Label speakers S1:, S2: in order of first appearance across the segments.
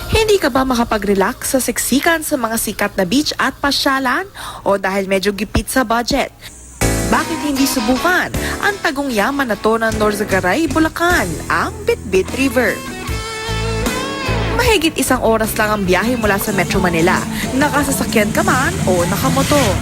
S1: Hindi ka ba makapag-relax sa siksikan sa mga sikat na beach at pasyalan? O dahil medyo gipit sa budget? Bakit hindi subukan ang tagong yaman na to ng Norzagaray, Bulacan, ang Bitbit River? Mahigit 1 oras lang ang biyahe mula sa Metro Manila, nakasasakyan ka man o nakamotor.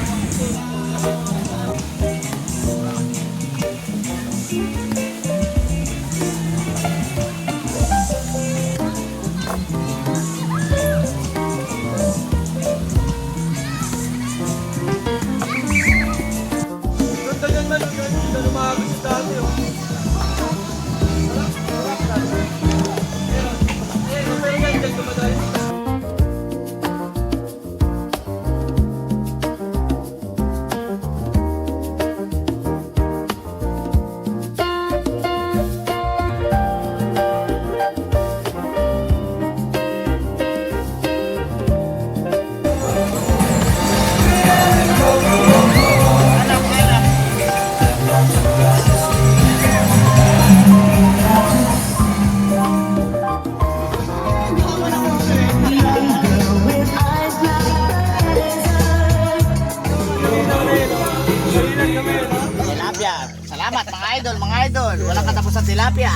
S2: Tilapia. Salamat mga idol. Walang katapos sa tilapia.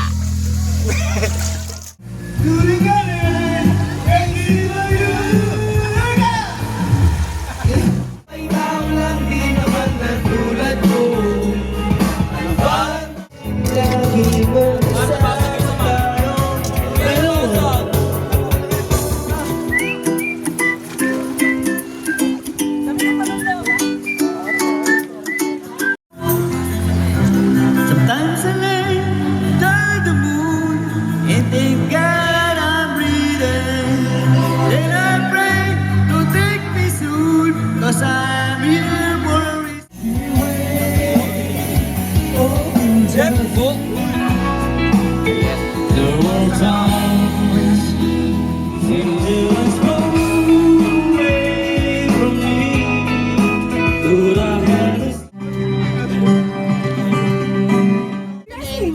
S3: Sometimes I lay under the moon and thank God I'm breathing. Then I pray, don't take me soon, 'cause I'm here for a reason. The world times seem to go away from me. Could I have this?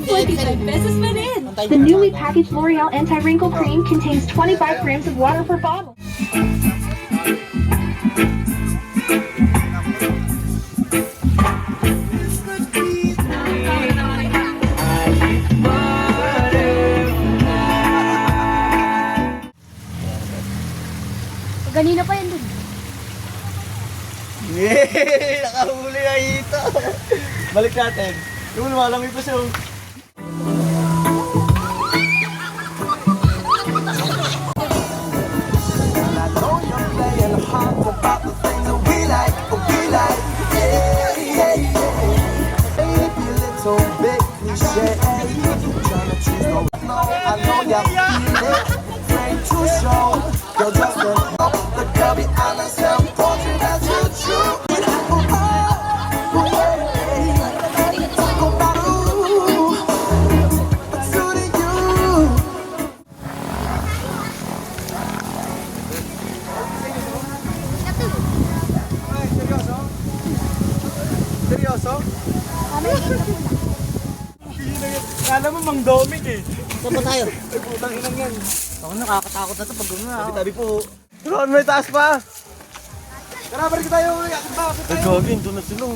S4: 25 pesos pa rin. The newly packaged L'Oreal Anti-Wrinkle Cream contains 25 grams of water per bottle. Ganina pa yan dun.
S2: Yay! Nakahuli na ito. Balik natin. Yung lumalangoy pa siya. Seryoso? Kala mo Mang Doming eh.
S5: Saan ba tayo?
S2: Ay, putang inang yan.
S5: Ako nakakatakot na ito pag gano'n.
S2: Tabi po. Turuan mo yung taas pa. Tara, balik tayo. Yakit pa.
S6: Ay, gagawin, doon na sila.